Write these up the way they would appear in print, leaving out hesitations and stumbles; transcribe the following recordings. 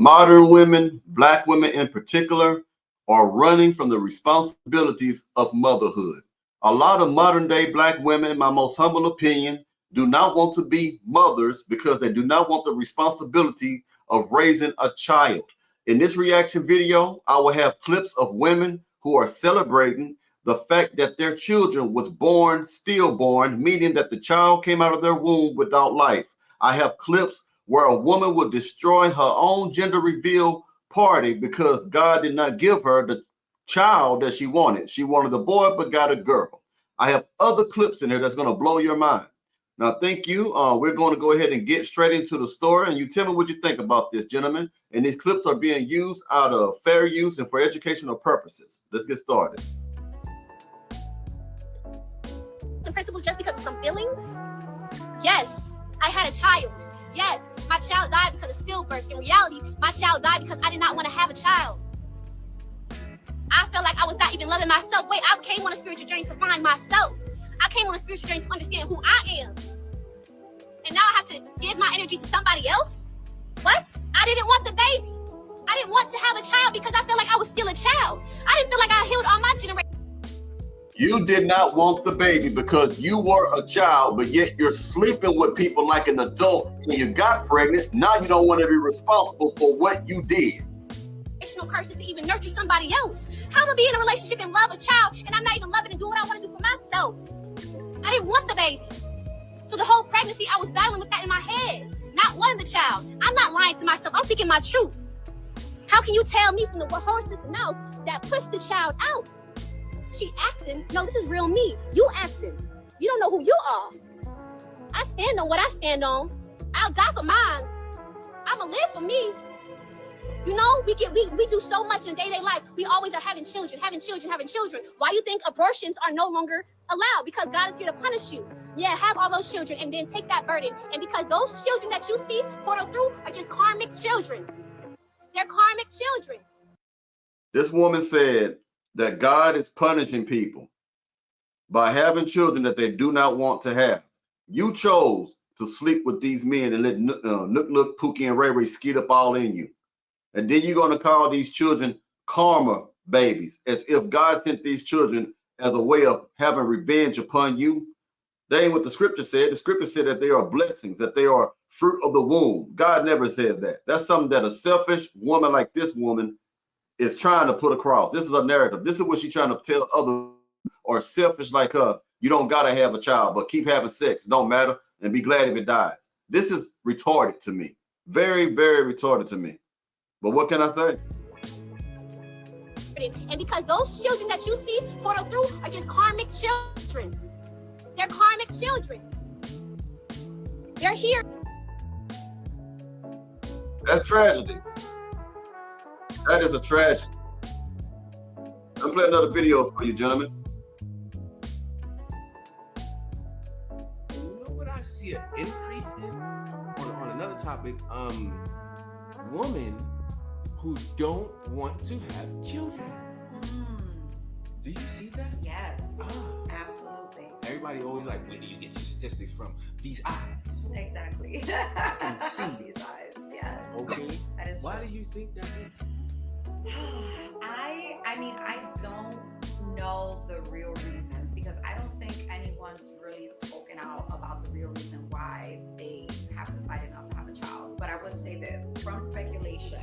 Modern women, black women in particular, are running from the responsibilities of motherhood. A lot of modern day black women, in my most humble opinion, do not want to be mothers because they do not want the responsibility of raising a child. In this reaction video, I will have clips of women who are celebrating the fact that their children was born stillborn, meaning that the child came out of their womb without life. I have clips where a woman would destroy her own gender reveal party because God did not give her the child that she wanted. She wanted a boy but got a girl. I have other clips in here that's going to blow your mind. Now, thank you. We're going to go ahead and get straight into the story, and you tell me what you think about this, gentlemen. And these clips are being used out of fair use and for educational purposes. Let's get started. The principles just because of some feelings? Yes, I had a child. Yes, my child died because of stillbirth. In reality, my child died because I did not want to have a child. I felt like I was not even loving myself. Wait, I came on a spiritual journey to find myself. I came on a spiritual journey to understand who I am. And now I have to give my energy to somebody else? What? I didn't want the baby. I didn't want to have a child because I felt like I was still a child. I didn't feel like I healed all my generation. You did not want the baby because you were a child, but yet you're sleeping with people like an adult and you got pregnant. Now you don't want to be responsible for what you did. Curses to even nurture somebody else. How am I be in a relationship and love a child and I'm not even loving and doing what I want to do for myself? I didn't want the baby. So the whole pregnancy, I was battling with that in my head. Not wanting the child. I'm not lying to myself. I'm speaking my truth. How can you tell me from the horse's mouth that pushed the child out? She acting. No, this is real me. You acting. You don't know who you are. I stand on what I stand on. I'll die for mine. I'ma live for me. You know, we do so much in day-to-day life. We always are having children. Why do you think abortions are no longer allowed? Because God is here to punish you. Yeah, have all those children and then take that burden. And because those children that you see portal through are just karmic children. They're karmic children. This woman said that God is punishing people by having children that they do not want to have. You chose to sleep with these men and let Nook, Pookie, and Ray Ray skeet up all in you. And then you're going to call these children karma babies, as if God sent these children as a way of having revenge upon you. That ain't what the scripture said. The scripture said that they are blessings, that they are fruit of the womb. God never said that. That's something that a selfish woman like this woman is trying to put across. This is a narrative. This is what she's trying to tell others or selfish like her. You don't got to have a child, but keep having sex. It don't matter. And be glad if it dies. This is retarded to me. Very, very retarded to me. But what can I say? And because those children that you see portal through are just karmic children. They're karmic children. They're here. That's tragedy. That is a tragedy. I'm playing another video for you, gentlemen. You know what I see an increase in? On another topic, women who don't want to have children. Do you see that? Yes, absolutely. Everybody always like, where do you get your statistics from? These eyes. Exactly. I can see these eyes. Yes. Okay. That is. Why do you think that is? I mean, I don't know the real reasons because I don't think anyone's really spoken out about the real reason why they have decided not to have a child. But I would say this from speculation.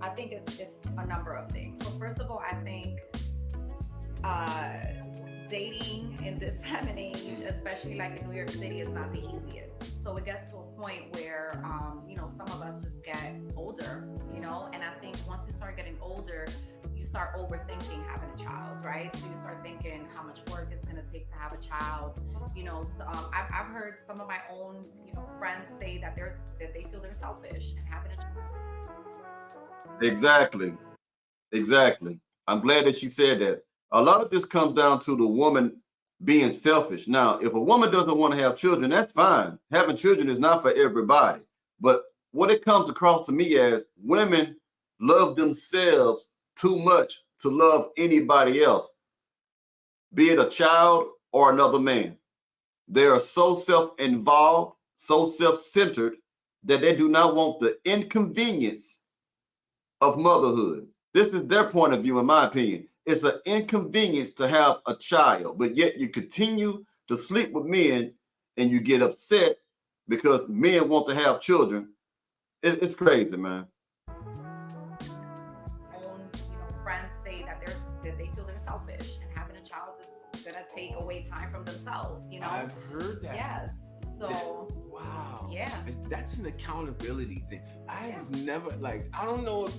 I think it's a number of things. So first of all, I think dating in this time and age, especially like in New York City, is not the easiest. So it gets to a point where, some of us just get older, and I think once you start getting older, you start overthinking having a child, right? So you start thinking how much work it's going to take to have a child. I've heard some of my own, friends say that they feel they're selfish and having a child. Exactly. I'm glad that she said that. A lot of this comes down to the woman being selfish. Now, if a woman doesn't want to have children, that's fine. Having children is not for everybody. But what it comes across to me as women love themselves too much to love anybody else, be it a child or another man. They are so self-involved, so self-centered that they do not want the inconvenience of motherhood. This is their point of view, in my opinion. It's an inconvenience to have a child, but yet you continue to sleep with men and you get upset because men want to have children. It's crazy, man. Friends say that they feel they're selfish and having a child is gonna take away time from themselves. I've heard that. Yes. So wow. Yeah. That's an accountability thing. I've never I don't know if,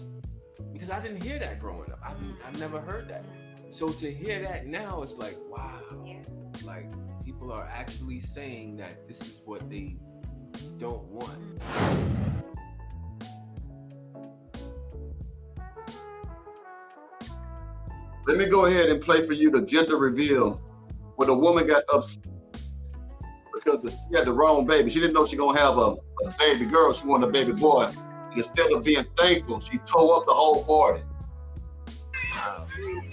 because I didn't hear that growing up. I've never heard that. So to hear that now, it's like, wow. Yeah. Like people are actually saying that this is what they don't want. Let me go ahead and play for you the gender reveal where the woman got upset because she had the wrong baby. She didn't know she gonna have a baby girl. She wanted a baby boy. And instead of being thankful, she tore up the whole party.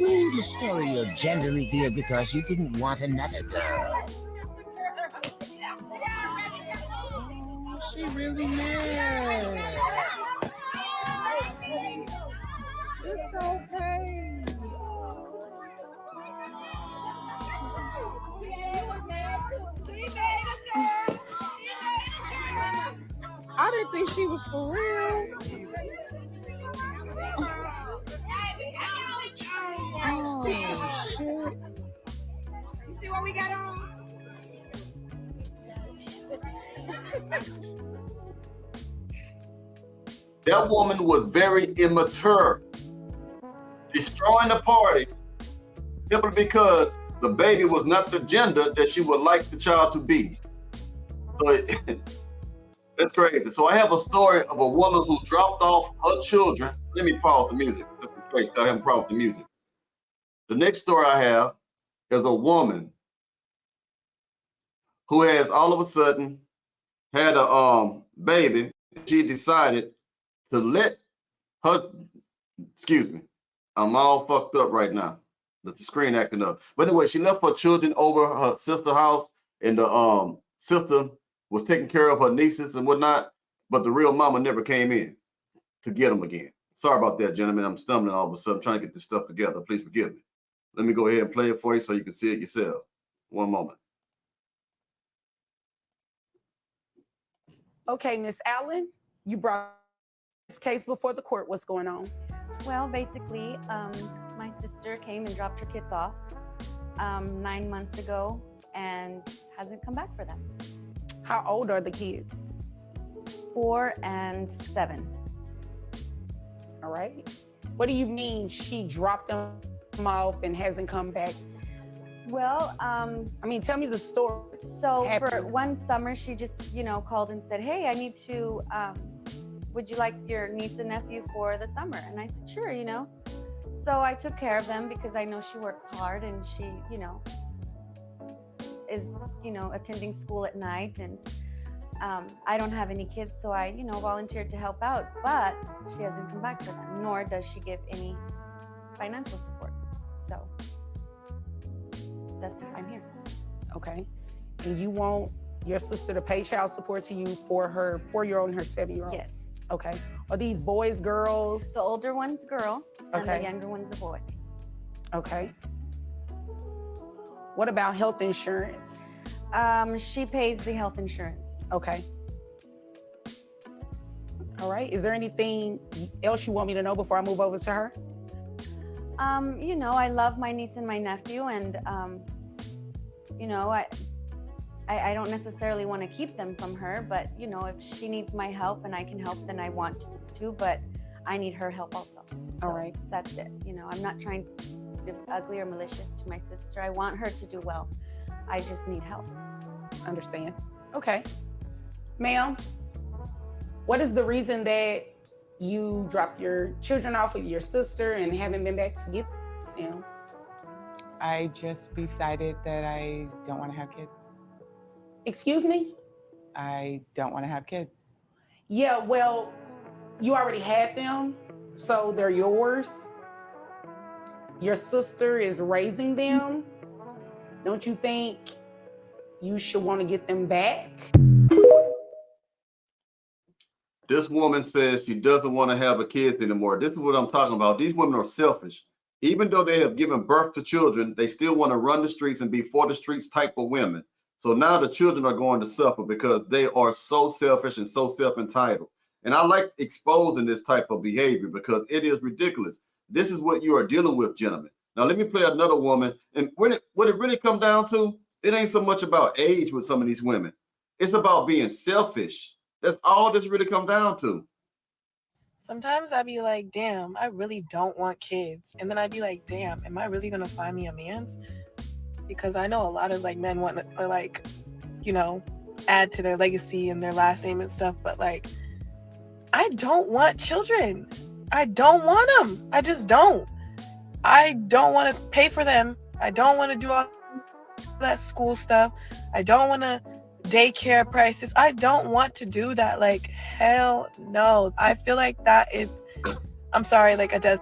You destroy your gender reveal because you didn't want another girl. Oh, she really mad. It's okay. I didn't think she was for real. Oh, shit. You see what we got on? That woman was very immature, destroying the party simply because the baby was not the gender that she would like the child to be. So that's crazy. So I have a story of a woman who dropped off her children. Let me pause the music just in case I have a problem with the music. The next story I have is a woman who has all of a sudden had a baby. She decided to let her, excuse me, I'm all fucked up right now. The screen acting up. But anyway, she left her children over her sister's house, and the sister was taking care of her nieces and whatnot, but the real mama never came in to get them again. Sorry about that, gentlemen. I'm stumbling all of a sudden trying to get this stuff together. Please forgive me. Let me go ahead and play it for you so you can see it yourself. One moment. Okay, Miss Allen, you brought this case before the court. What's going on? Well, basically, my sister came and dropped her kids off 9 months ago and hasn't come back for them. How old are the kids? 4 and 7. All right. What do you mean she dropped them off and hasn't come back? Well, I mean, tell me the story. so for one summer, she just, called and said, hey, I need to, would you like your niece and nephew for the summer? And I said, sure, So I took care of them because I know she works hard and she, is, attending school at night. And I don't have any kids, so I, volunteered to help out. But she hasn't come back for them, nor does she give any financial support. So I'm here. Okay. And you want your sister to pay child support to you for her 4-year-old and her 7-year-old? Yes. Okay. Are these boys, girls? The older one's a girl, and Okay. the younger one's a boy. Okay. What about health insurance? She pays the health insurance. Okay. All right. Is there anything else you want me to know before I move over to her? I love my niece and my nephew, and I don't necessarily want to keep them from her, but if she needs my help and I can help, then I want to, but I need her help also. So All right. That's it. I'm not trying to be ugly or malicious to my sister. I want her to do well. I just need help. Understand. Okay. Ma'am, what is the reason that you dropped your children off with your sister and haven't been back to get them? I just decided that I don't want to have kids. Excuse me? I don't want to have kids. Yeah, well, you already had them, so they're yours. Your sister is raising them. Don't you think you should want to get them back? This woman says she doesn't want to have a kid anymore. This is what I'm talking about. These women are selfish. Even though they have given birth to children, they still want to run the streets and be for the streets type of women. So now the children are going to suffer because they are so selfish and so self-entitled. And I like exposing this type of behavior because it is ridiculous. This is what you are dealing with, gentlemen. Now let me play another woman. And what it really come down to, it ain't so much about age with some of these women. It's about being selfish. That's all this really come down to. Sometimes I'd be like, damn, I really don't want kids. And then I'd be like, damn, am I really gonna find me a man's? Because I know a lot of like men want to like, you know, add to their legacy and their last name and stuff, but like, I don't want children. I don't want them. I just don't. I don't want to pay for them. I don't want to do all that school stuff. I don't want to daycare prices. I don't want to do that. Like, hell no. I feel like that is, I'm sorry, like a death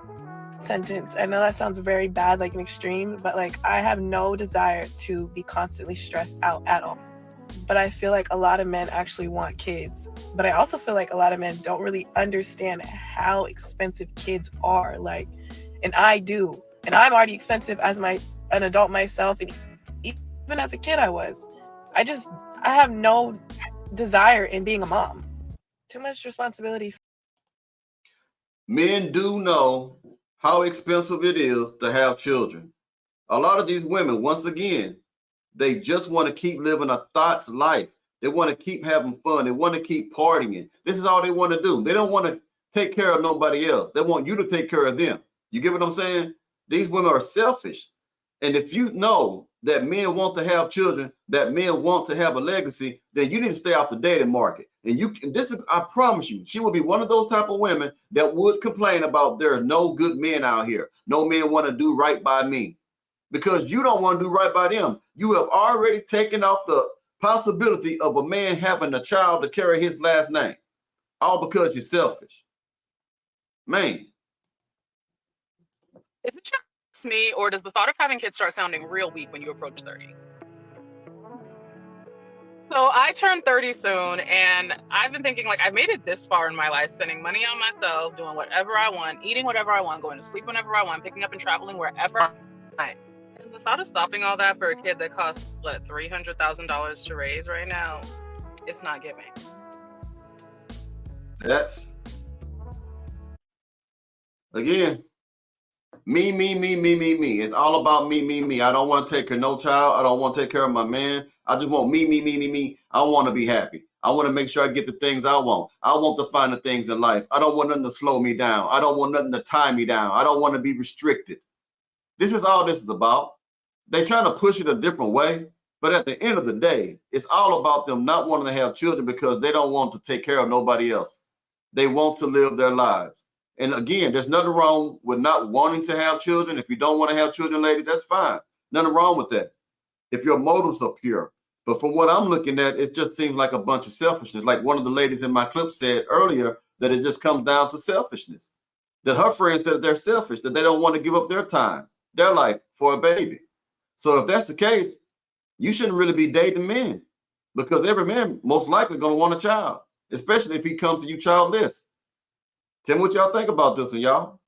sentence. I know that sounds very bad, like an extreme, but like I have no desire to be constantly stressed out at all. But I feel like a lot of men actually want kids. But I also feel like a lot of men don't really understand how expensive kids are. Like, and I do. And I'm already expensive as an adult myself. And even as a kid, I was. I have no desire in being a mom. Too much responsibility. Men do know how expensive it is to have children. A lot of these women, once again, they just want to keep living a thoughts life. They want to keep having fun. They want to keep partying. This is all they want to do. They don't want to take care of nobody else. They want you to take care of them. You get what I'm saying? These women are selfish. And if you know that men want to have children, that men want to have a legacy, then you need to stay off the dating market. And this is, I promise you, she will be one of those type of women that would complain about there are no good men out here. No men want to do right by me. Because you don't want to do right by them. You have already taken off the possibility of a man having a child to carry his last name. All because you're selfish. Man. Is it just me, or does the thought of having kids start sounding real weak when you approach 30? So I turned 30 soon, and I've been thinking, like, I've made it this far in my life, spending money on myself, doing whatever I want, eating whatever I want, going to sleep whenever I want, picking up and traveling wherever I want. And the thought of stopping all that for a kid that costs, what, $300,000 to raise right now, it's not giving. That's, again, me. It's all about me. I don't want to take care of no child. I don't want to take care of my man. I just want me. I want to be happy. I want to make sure I get the things I want. I want to find the things in life. I don't want nothing to slow me down. I don't want nothing to tie me down. I don't want to be restricted. This is all this is about. They trying to push it a different way, but at the end of the day, it's all about them not wanting to have children because they don't want to take care of nobody else. They want to live their lives. And again, there's nothing wrong with not wanting to have children. If you don't want to have children, ladies, that's fine. Nothing wrong with that, if your motives are pure. But from what I'm looking at, it just seems like a bunch of selfishness. Like one of the ladies in my clip said earlier, that it just comes down to selfishness. That her friends said that they're selfish, that they don't want to give up their time, their life for a baby. So if that's the case, you shouldn't really be dating men, because every man most likely going to want a child, especially if he comes to you childless. Tell me what y'all think about this one, y'all.